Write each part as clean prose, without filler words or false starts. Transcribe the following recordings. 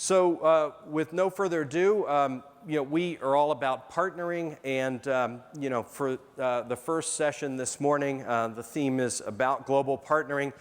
So with no further ado, we are all about partnering, and for the first session this morning, the theme is about global partnering,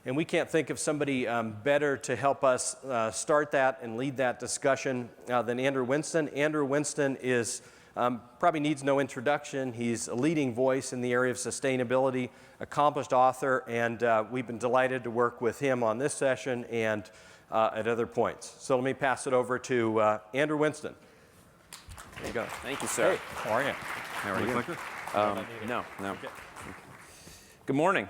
and we can't think of somebody better to help us start that and lead that discussion than Andrew Winston. Andrew Winston is probably needs no introduction. He's a leading voice in the area of sustainability, accomplished author, and we've been delighted to work with him on this session and at other points. So let me pass it over to Andrew Winston. There you go. Thank you, sir. Hey, how are you? How are you? No. Okay. Good morning.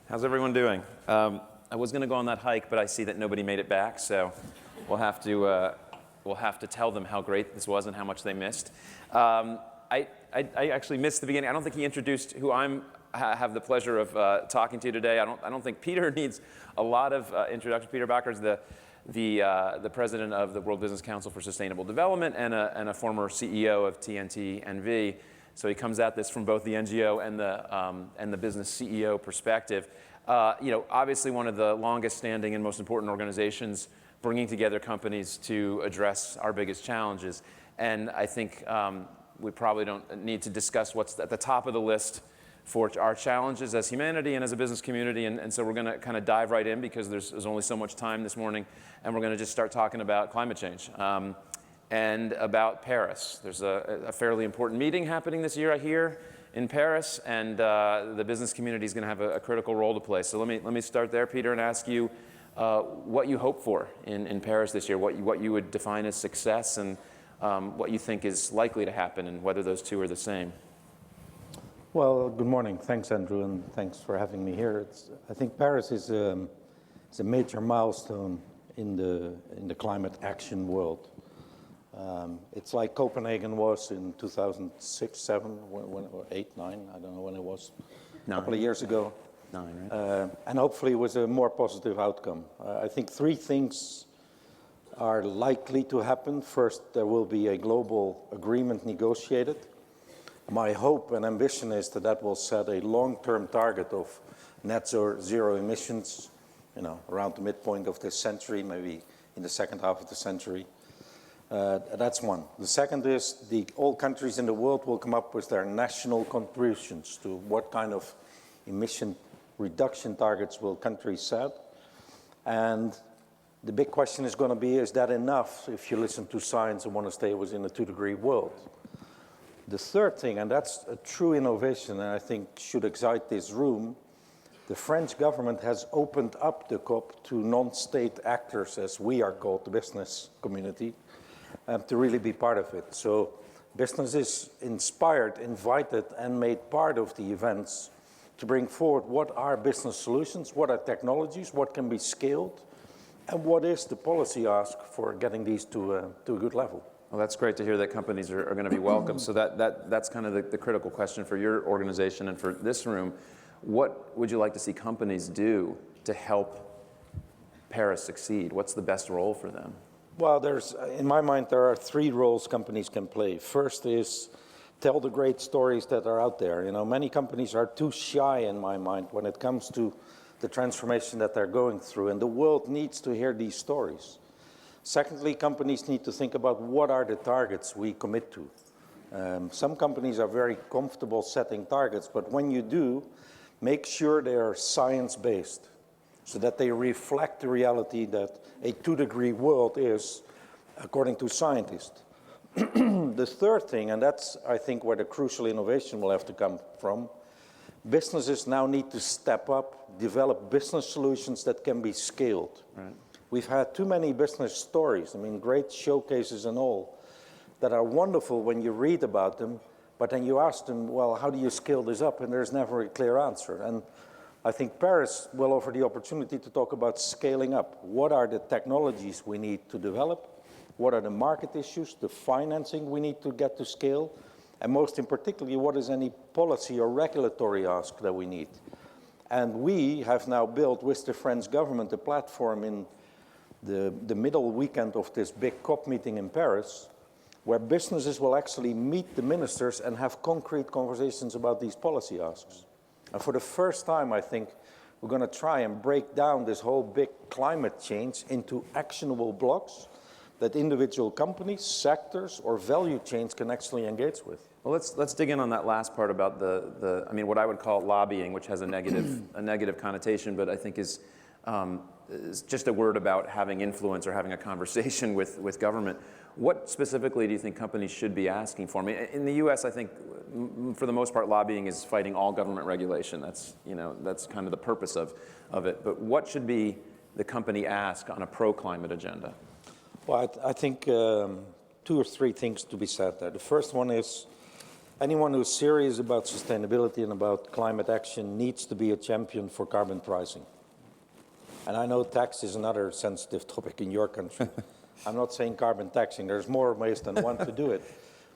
How's everyone doing? I was going to go on that hike, but I see that nobody made it back, so we'll have to tell them how great this was and how much they missed. I actually missed the beginning. I don't think he introduced who have the pleasure of talking to today. I don't think Peter needs a lot of introduction. Peter Bakker is the president of the World Business Council for Sustainable Development and a former CEO of TNT NV. So he comes at this from both the NGO and the business CEO perspective. Obviously one of the longest standing and most important organizations bringing together companies to address our biggest challenges. And I think we probably don't need to discuss what's at the top of the list for our challenges as humanity and as a business community. And so we're going to kind of dive right in because there's only so much time this morning. And we're going to just start talking about climate change and about Paris. There's a fairly important meeting happening this year, I hear, in Paris. And the business community is going to have a critical role to play. So let me start there, Peter, and ask you what you hope for in Paris this year, what you would define as success, and what you think is likely to happen, and whether those two are the same. Well, good morning. Thanks, Andrew, and thanks for having me here. I think Paris is a major milestone in the climate action world. It's like Copenhagen was in 2006, 7, or 8, 9, I don't know when it was, a couple of years ago. 9, right? And hopefully it was a more positive outcome. I think 3 things are likely to happen. First, there will be a global agreement negotiated. My hope and ambition is that will set a long-term target of net zero emissions, around the midpoint of this century, maybe in the second half of the century. That's one. The second is all countries in the world will come up with their national contributions to what kind of emission reduction targets will countries set. And the big question is going to be, is that enough if you listen to science and want to stay within a 2-degree world? The third thing, and that's a true innovation, and I think should excite this room, the French government has opened up the COP to non-state actors, as we are called, the business community, to really be part of it. So business is inspired, invited, and made part of the events to bring forward what are business solutions, what are technologies, what can be scaled, and what is the policy ask for getting these to a good level. Well, that's great to hear that companies are going to be welcome. So that's kind of the critical question for your organization and for this room. What would you like to see companies do to help Paris succeed? What's the best role for them? Well, in my mind, there are 3 roles companies can play. First is tell the great stories that are out there. Many companies are too shy, in my mind, when it comes to the transformation that they're going through, and the world needs to hear these stories. Secondly, companies need to think about what are the targets we commit to. Some companies are very comfortable setting targets, but when you do, make sure they are science-based so that they reflect the reality that a 2-degree world is, according to scientists. The third thing, and that's, I think, where the crucial innovation will have to come from, businesses now need to step up, develop business solutions that can be scaled. Right. We've had too many business stories, great showcases and all, that are wonderful when you read about them, but then you ask them, well, how do you scale this up? And there's never a clear answer. And I think Paris will offer the opportunity to talk about scaling up. What are the technologies we need to develop? What are the market issues, the financing we need to get to scale? And most in particular, what is any policy or regulatory ask that we need? And we have now built with the French government a platform in the middle weekend of this big COP meeting in Paris, where businesses will actually meet the ministers and have concrete conversations about these policy asks. And for the first time, I think, we're going to try and break down this whole big climate change into actionable blocks that individual companies, sectors, or value chains can actually engage with. Well, let's dig in on that last part about I mean, what I would call lobbying, which has a negative connotation, but I think is just a word about having influence or having a conversation with government. What specifically do you think companies should be asking for? I mean, in the U.S., I think for the most part, lobbying is fighting all government regulation. That's kind of the purpose of it. But what should be the company ask on a pro-climate agenda? Well, I think 2 or 3 things to be said there. The first one is anyone who's serious about sustainability and about climate action needs to be a champion for carbon pricing. And I know tax is another sensitive topic in your country. I'm not saying carbon taxing. There's more ways than one to do it.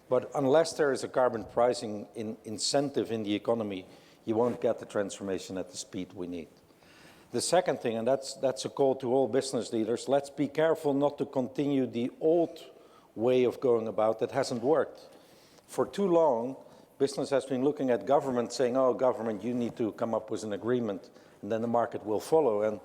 But unless there is a carbon pricing incentive in the economy, you won't get the transformation at the speed we need. The second thing, and that's a call to all business leaders, let's be careful not to continue the old way of going about that hasn't worked. For too long, business has been looking at government saying, oh, government, you need to come up with an agreement, and then the market will follow. And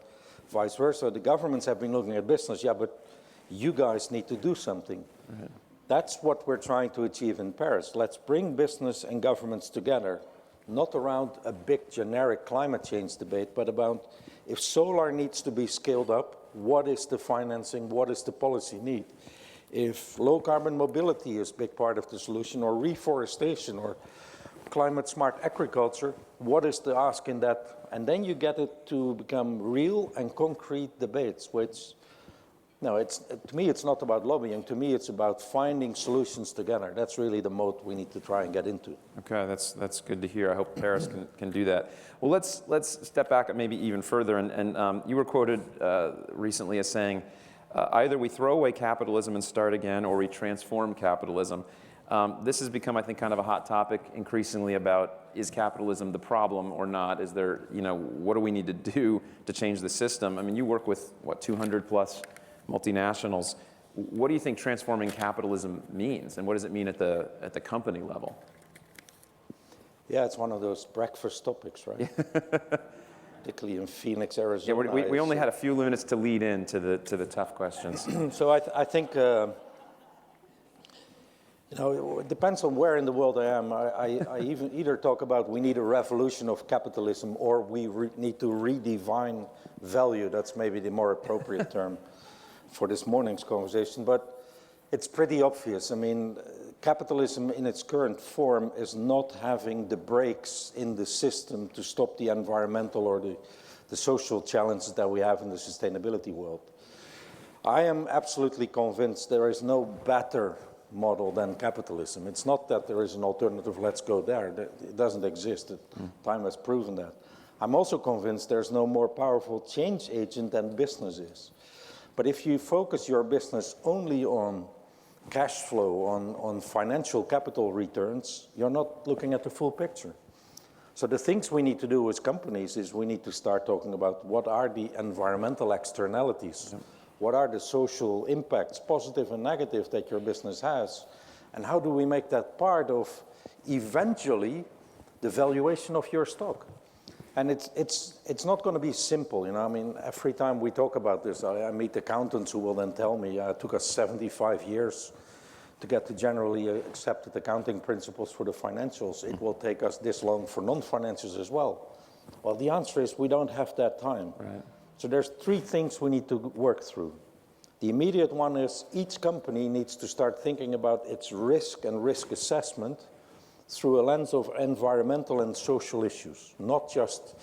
vice versa, the governments have been looking at business, yeah, but you guys need to do something. Right. That's what we're trying to achieve in Paris. Let's bring business and governments together, not around a big generic climate change debate, but about if solar needs to be scaled up, what is the financing, what is the policy need? If low carbon mobility is a big part of the solution, or reforestation, or climate smart agriculture, what is the ask in that? And then you get it to become real and concrete debates, which, no, to me, it's not about lobbying. To me, it's about finding solutions together. That's really the mode we need to try and get into. Okay, that's good to hear. I hope Paris can do that. Well, let's step back maybe even further. And you were quoted recently as saying, either we throw away capitalism and start again, or we transform capitalism. This has become, I think, kind of a hot topic increasingly about, is capitalism the problem or not? Is there, what do we need to do to change the system? I mean, you work with, 200 plus multinationals. What do you think transforming capitalism means, and what does it mean at the company level? Yeah, it's one of those breakfast topics, right? Particularly in Phoenix, Arizona. Yeah, we only had a few minutes to lead into the tough questions. So I think it depends on where in the world I am. I even either talk about we need a revolution of capitalism, or we need to redefine value. That's maybe the more appropriate term for this morning's conversation. But it's pretty obvious. I mean, capitalism in its current form is not having the brakes in the system to stop the environmental or the social challenges that we have in the sustainability world. I am absolutely convinced there is no better model than capitalism. It's not that there is an alternative, let's go there. It doesn't exist. Time has proven that. I'm also convinced there's no more powerful change agent than business is. But if you focus your business only on cash flow, on financial capital returns, you're not looking at the full picture. So the things we need to do as companies is we need to start talking about what are the environmental externalities, what are the social impacts, positive and negative, that your business has, and how do we make that part of eventually the valuation of your stock. And it's not going to be simple, I mean, every time we talk about this, I meet accountants who will then tell me, it took us 75 years to get the generally accepted accounting principles for the financials. It will take us this long for non-financials as well. Well, the answer is we don't have that time. Right. So there's 3 things we need to work through. The immediate one is each company needs to start thinking about its risk and risk assessment through a lens of environmental and social issues, not just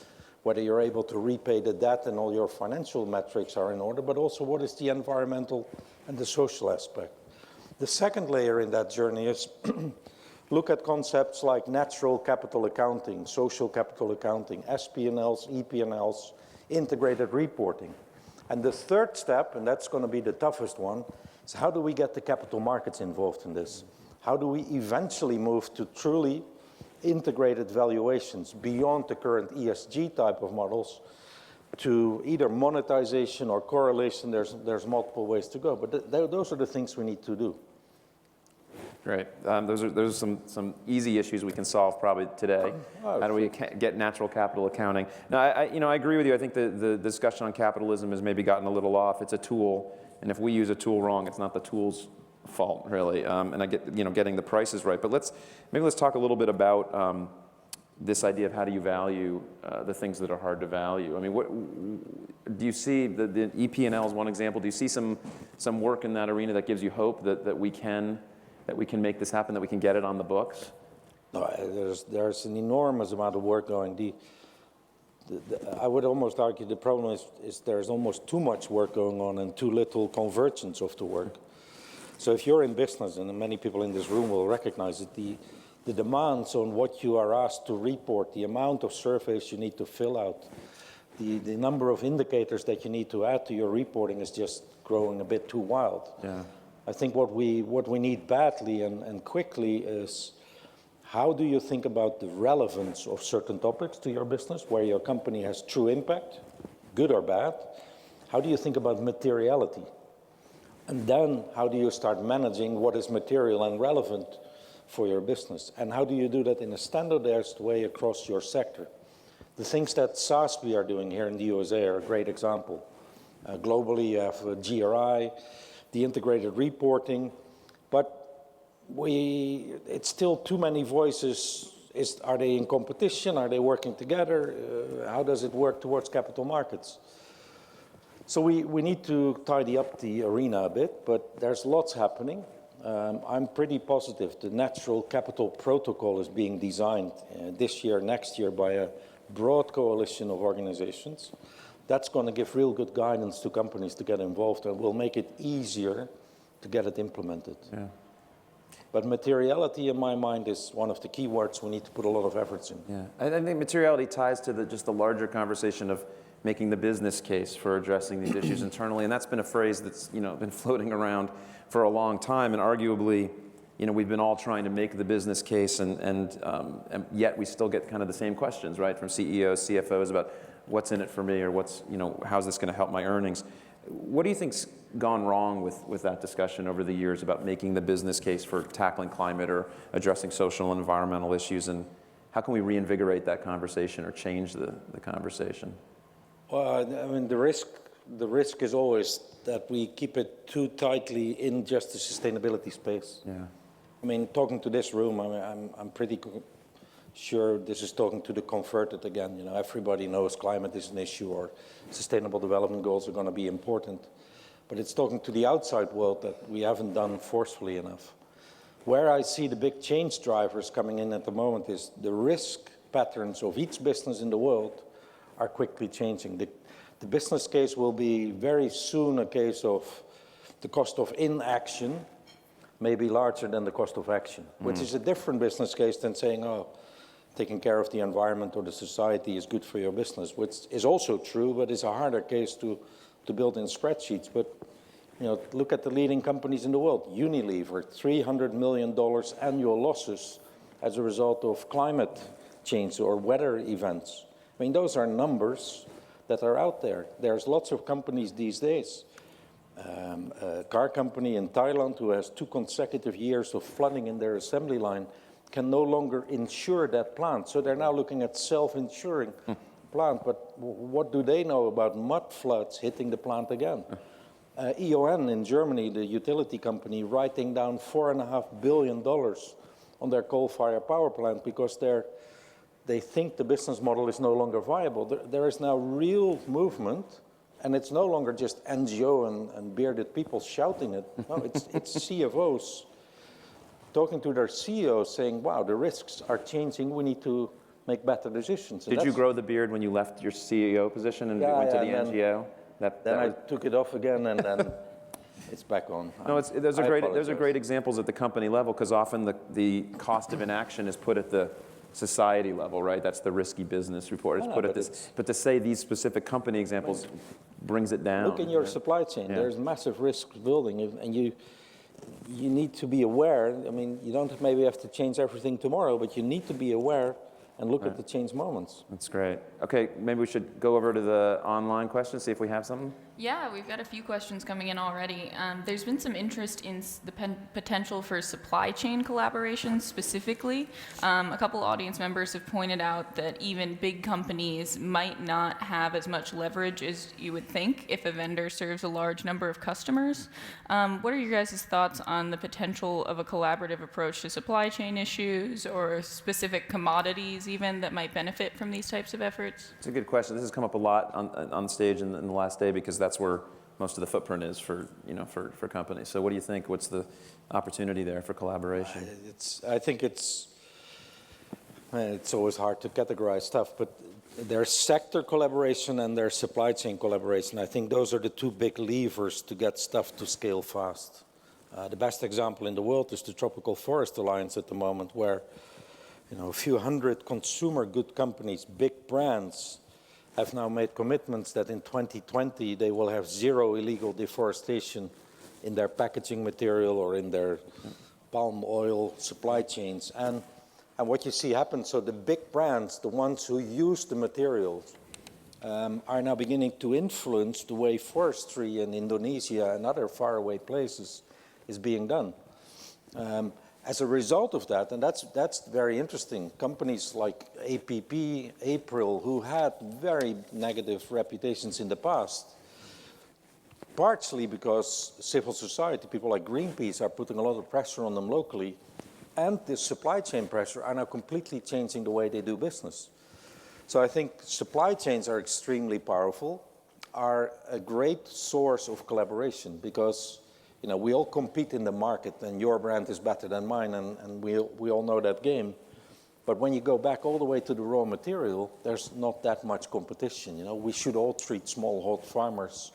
whether you're able to repay the debt and all your financial metrics are in order, but also what is the environmental and the social aspect. The second layer in that journey is look at concepts like natural capital accounting, social capital accounting, SP&Ls, EP&Ls, integrated reporting. And the third step, and that's going to be the toughest one, is how do we get the capital markets involved in this? How do we eventually move to truly integrated valuations beyond the current ESG type of models to either monetization or correlation? There's multiple ways to go, but those are the things we need to do. Great. Those are some easy issues we can solve probably today. How do we get natural capital accounting? Now, I agree with you. I think the discussion on capitalism has maybe gotten a little off. It's a tool, and if we use a tool wrong, it's not the tool's fault, really. And I get, getting the prices right. But maybe let's talk a little bit about this idea of how do you value the things that are hard to value. I mean, what do you see? The EP&L is one example. Do you see some work in that arena that gives you hope that we can make this happen, that we can get it on the books? No, there's an enormous amount of work going. I would almost argue the problem is there's almost too much work going on and too little convergence of the work. So if you're in business, and many people in this room will recognize it, the demands on what you are asked to report, the amount of surveys you need to fill out, the number of indicators that you need to add to your reporting is just growing a bit too wild. Yeah. I think what we need badly and quickly is, how do you think about the relevance of certain topics to your business, where your company has true impact, good or bad? How do you think about materiality? And then how do you start managing what is material and relevant for your business? And how do you do that in a standardized way across your sector? The things that SASB are doing here in the USA are a great example. Globally, you have GRI, the integrated reporting, but it's still too many voices. Are they in competition? Are they working together? How does it work towards capital markets? So we need to tidy up the arena a bit, but there's lots happening. I'm pretty positive the natural capital protocol is being designed this year, next year, by a broad coalition of organizations. That's going to give real good guidance to companies to get involved, and will make it easier to get it implemented. Yeah. But materiality, in my mind, is one of the key words we need to put a lot of efforts in. Yeah, I think materiality ties to just the larger conversation of making the business case for addressing these issues internally, and that's been a phrase that's been floating around for a long time, and arguably, we've been all trying to make the business case, and yet we still get kind of the same questions, right, from CEOs, CFOs about what's in it for me, or how's this going to help my earnings? What do you think's gone wrong with that discussion over the years about making the business case for tackling climate or addressing social and environmental issues, and how can we reinvigorate that conversation or change the conversation? Well, I mean, the risk is always that we keep it too tightly in just the sustainability space. Yeah. I mean, talking to this room, I'm pretty sure this is talking to the converted again. Everybody knows climate is an issue, or sustainable development goals are going to be important. But it's talking to the outside world that we haven't done forcefully enough. Where I see the big change drivers coming in at the moment is the risk patterns of each business in the world are quickly changing. The business case will be very soon a case of the cost of inaction may be larger than the cost of action, which is a different business case than saying, taking care of the environment or the society is good for your business, which is also true, but it's a harder case to build in spreadsheets. But look at the leading companies in the world. Unilever, $300 million annual losses as a result of climate change or weather events. I mean, those are numbers that are out there. There's lots of companies these days. A car company in Thailand who has 2 consecutive years of flooding in their assembly line can no longer insure that plant. So they're now looking at self-insuring plant. But what do they know about mud floods hitting the plant again? E.ON in Germany, the utility company, writing down $4.5 billion on their coal-fired power plant because they think the business model is no longer viable. There is now real movement, and it's no longer just NGO and bearded people shouting it. No, it's CFOs talking to their CEOs saying, wow, the risks are changing, we need to make better decisions. Did you grow the beard when you left your CEO position and went to the NGO? Then I took it off again, and then it's back on. No, those are great examples at the company level, because often the cost of inaction is put at the society level, right? That's the risky business report. It's put at this. But to say these specific company examples brings it down. Look in your supply chain. Yeah. There's massive risk building, and you need to be aware. I mean, you don't maybe have to change everything tomorrow, but you need to be aware and look at the change moments. That's great. Okay, maybe we should go over to the online questions, see if we have something. Yeah, we've got a few questions coming in already. There's been some interest in the potential for supply chain collaboration specifically. A couple audience members have pointed out that even big companies might not have as much leverage as you would think if a vendor serves a large number of customers. What are your guys' thoughts on the potential of a collaborative approach to supply chain issues or specific commodities even that might benefit from these types of efforts? It's a good question. This has come up a lot on stage in the last day because that's where most of the footprint is for companies. So what do you think? What's the opportunity there for collaboration? I think it's always hard to categorize stuff, but there's sector collaboration and there's supply chain collaboration. I think those are the two big levers to get stuff to scale fast. The best example in the world is the Tropical Forest Alliance at the moment, where a few hundred consumer good companies, big brands, have now made commitments that in 2020 they will have zero illegal deforestation in their packaging material or in their palm oil supply chains. And what you see happen, so the big brands, the ones who use the materials, are now beginning to influence the way forestry in Indonesia and other faraway places is being done. As a result of that, and that's very interesting, companies like APP, April, who had very negative reputations in the past, partially because civil society, people like GreenBiz, are putting a lot of pressure on them locally, and the supply chain pressure are now completely changing the way they do business. So I think supply chains are extremely powerful, are a great source of collaboration because we all compete in the market, and your brand is better than mine, and we all know that game. But when you go back all the way to the raw material, there's not that much competition. We should all treat smallholder farmers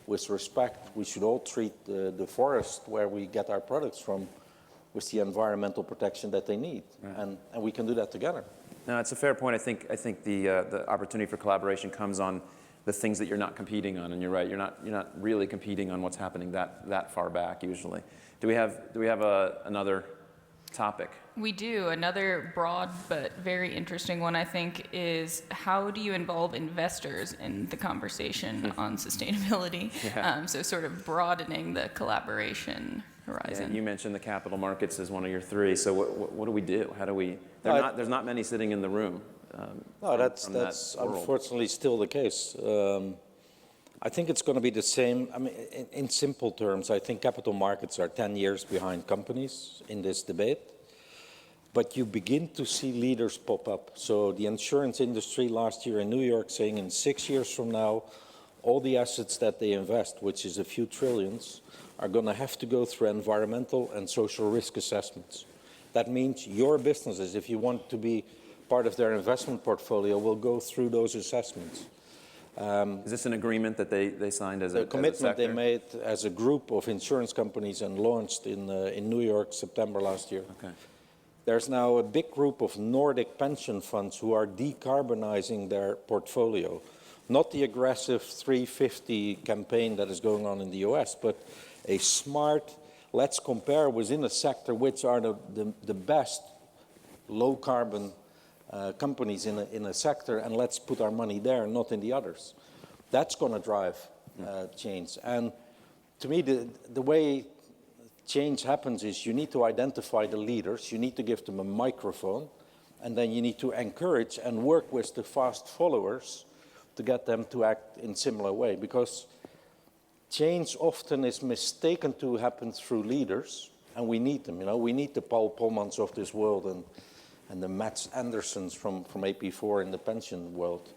with respect. We should all treat the forest where we get our products from with the environmental protection that they need, and we can do that together. No, it's a fair point. I think the opportunity for collaboration comes on the things that you're not competing on, and you're right. You're not really competing on what's happening that far back usually. Do we have another topic? We do. Another broad but very interesting one, I think, is how do you involve investors in the conversation on sustainability? Yeah. So sort of broadening the collaboration horizon. Yeah, you mentioned the capital markets as one of your three. So what do we do? How do we? There's not many sitting in the room. No, that's unfortunately still the case. I think it's going to be the same. I mean, in simple terms, I think capital markets are 10 years behind companies in this debate. But you begin to see leaders pop up. So the insurance industry last year in New York saying in 6 years from now, all the assets that they invest, which is a few trillions, are going to have to go through environmental and social risk assessments. That means your businesses, if you want to be part of their investment portfolio, will go through those assessments. Is this an agreement that they signed as a commitment they made as a group of insurance companies and launched in New York September last year? Okay. There's now a big group of Nordic pension funds who are decarbonizing their portfolio. Not the aggressive 350 campaign that is going on in the US, but a smart, let's compare within a sector which are the best low carbon companies in a sector, and let's put our money there, not in the others. That's going to drive change. And to me, the way change happens is you need to identify the leaders, you need to give them a microphone, and then you need to encourage and work with the fast followers to get them to act in similar way. Because change often is mistaken to happen through leaders, and we need them. We need the Paul Polmans of this world and the Mats Andersons from AP4 in the pension world.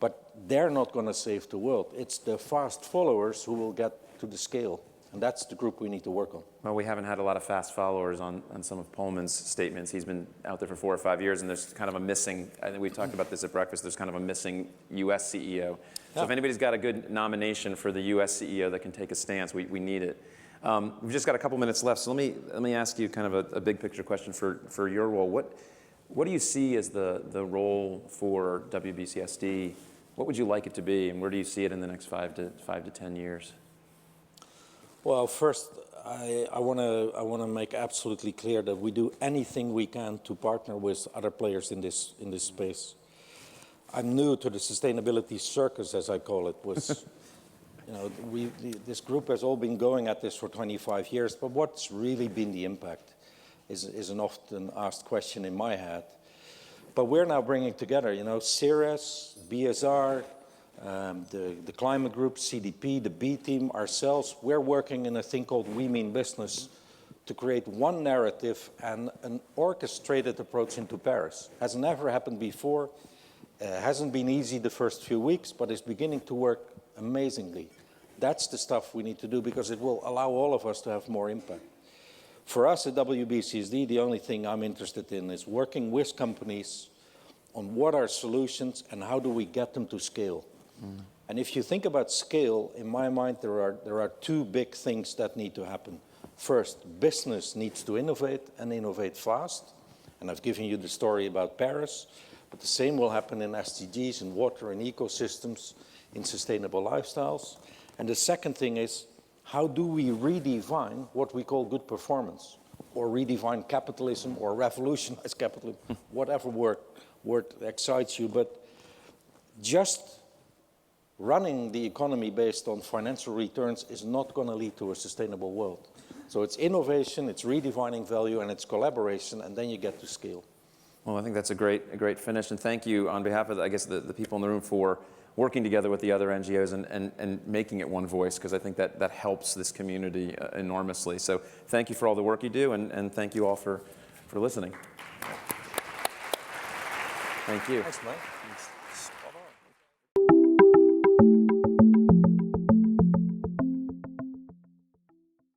But they're not going to save the world. It's the fast followers who will get to the scale. And that's the group we need to work on. Well, we haven't had a lot of fast followers on some of Polman's statements. He's been out there for 4 or 5 years, and there's kind of a missing, I think we've talked about this at breakfast, there's kind of a missing U.S. CEO. So if anybody's got a good nomination for the U.S. CEO that can take a stance, we need it. We've just got a couple minutes left, so let me ask you kind of a big picture question for your role. What do you see as the role for WBCSD? What would you like it to be, and where do you see it in the next 5 to 10 years? Well, first, I want to make absolutely clear that we do anything we can to partner with other players in this space. I'm new to the sustainability circus, as I call it. This group has all been going at this for 25 years, but what's really been the impact is an often asked question in my head. But we're now bringing together, CERES, BSR, the climate group, CDP, the B team, ourselves. We're working in a thing called We Mean Business to create one narrative and an orchestrated approach into Paris. Has never happened before. Hasn't been easy the first few weeks, but it's beginning to work amazingly. That's the stuff we need to do because it will allow all of us to have more impact. For us at WBCSD, the only thing I'm interested in is working with companies on what are solutions and how do we get them to scale. And if you think about scale, in my mind, there are two big things that need to happen. First, business needs to innovate and innovate fast. And I've given you the story about Paris, but the same will happen in SDGs, in water and ecosystems, in sustainable lifestyles. And the second thing is, how do we redefine what we call good performance, or redefine capitalism, or revolutionize capitalism, whatever word excites you. But just running the economy based on financial returns is not going to lead to a sustainable world. So it's innovation, it's redefining value, and it's collaboration, and then you get to scale. Well, I think that's a great finish, and thank you on behalf of, the people in the room for working together with the other NGOs and making it one voice, because I think that helps this community enormously. So thank you for all the work you do, and thank you all for listening. Thank you. Thanks, Mike.